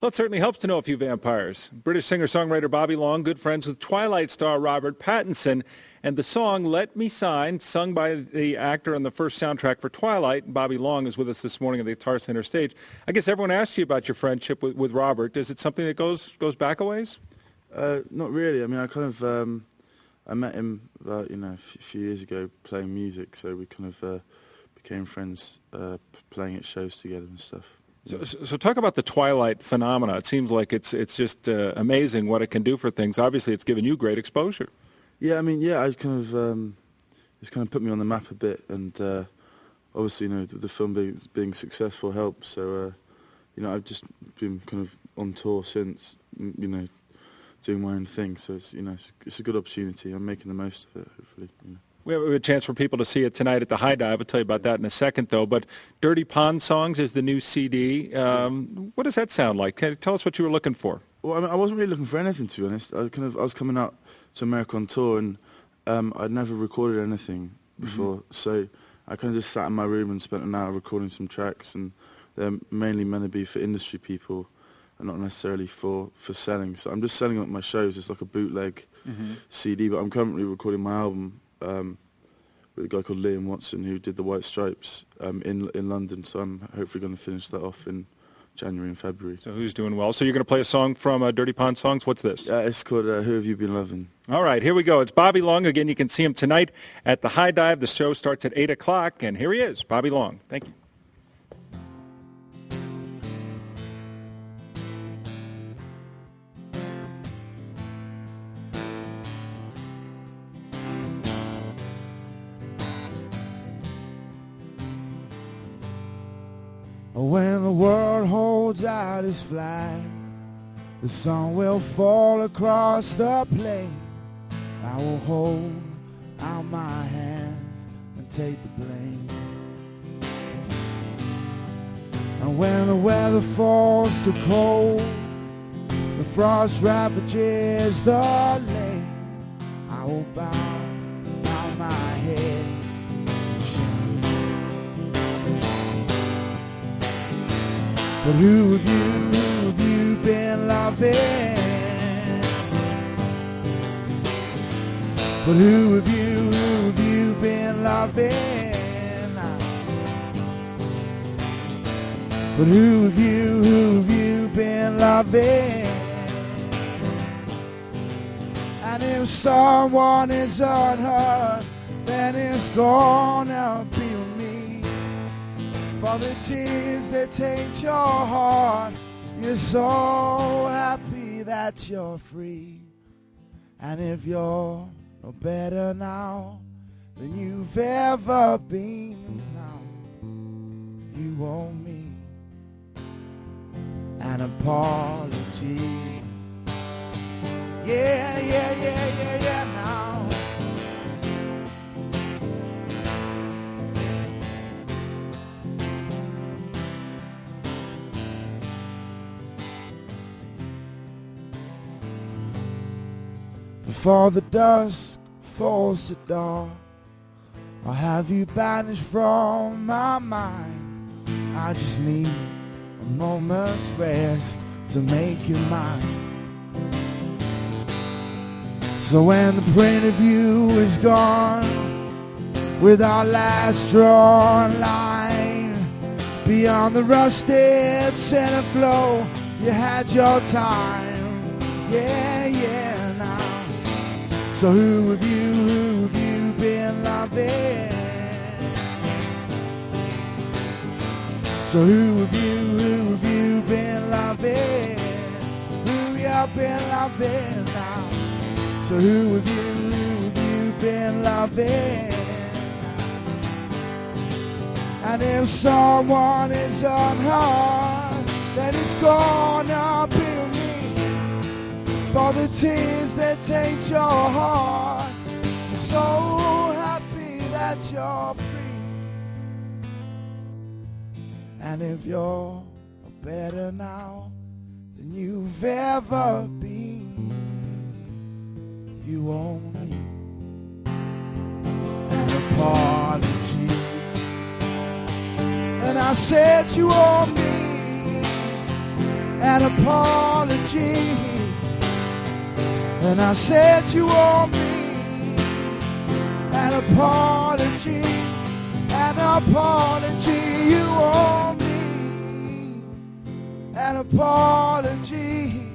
Well, it certainly helps to know a few vampires. British singer-songwriter Bobby Long, good friends with Twilight star Robert Pattinson, and the song Let Me Sign, sung by the actor on the first soundtrack for Twilight. Bobby Long is with us this morning at the Guitar Center stage. I guess everyone asks you about your friendship with Robert. Is it something that goes back a ways? Not really. I mean, I met him about, a few years ago playing music, so we kind of became friends playing at shows together and stuff. So talk about the Twilight phenomena. It seems like it's just amazing what it can do for things. Obviously, it's given you great exposure. Yeah, I mean, I kind of it's kind of put me on the map a bit, and obviously, the film being successful helps. So, I've just been kind of on tour since, doing my own thing. So it's a good opportunity. I'm making the most of it, hopefully. We have a chance for people to see it tonight at the High Dive. I'll tell you about that in a second, though. But Dirty Pond Songs is the new CD. What does that sound like? Tell us what you were looking for. Well, I mean, I wasn't really looking for anything, to be honest. I was coming out to America on tour, and I'd never recorded anything before. So I kind of just sat in my room and spent an hour recording some tracks, and they're mainly meant to be for industry people and not necessarily for selling. So I'm just selling them at my shows. It's like a bootleg CD, but I'm currently recording my album with a guy called Liam Watson, who did the White Stripes in London. So I'm hopefully going to finish that off in January and February. So who's doing well? So you're going to play a song from Dirty Pond Songs. What's this? It's called Who Have You Been Loving? All right, here we go. It's Bobby Long. Again, you can see him tonight at the High Dive. The show starts at 8 o'clock, and here he is, Bobby Long. Thank you. When the world holds out its flag, the sun will fall across the plain. I will hold out my hands and take the blame. And when the weather falls too cold, the frost ravages the lane, I will bow down my head. But who have you been loving? But who have you been loving? But who have you been loving? And if someone is unhurt, then it's gonna be me. For the tears that taint your heart, you're so happy that you're free. And if you're no better now than you've ever been, now you owe me an apology. Yeah, now. Before the dusk falls to dark, I'll have you banished from my mind. I just need a moment's rest to make you mine. So when the print of you is gone, with our last drawn line, beyond the rusted center glow, you had your time. Yeah, now. So who have you been loving? So who have you been loving? Who you been loving now? So who have you been loving? And if someone is unharmed, then it's gonna be me. For the tears that taint your heart, I'm so happy that you're free. And if you're better now than you've ever been, you owe me an apology. And I said you owe me an apology. And I said you owe me an apology, an apology. You owe me an apology.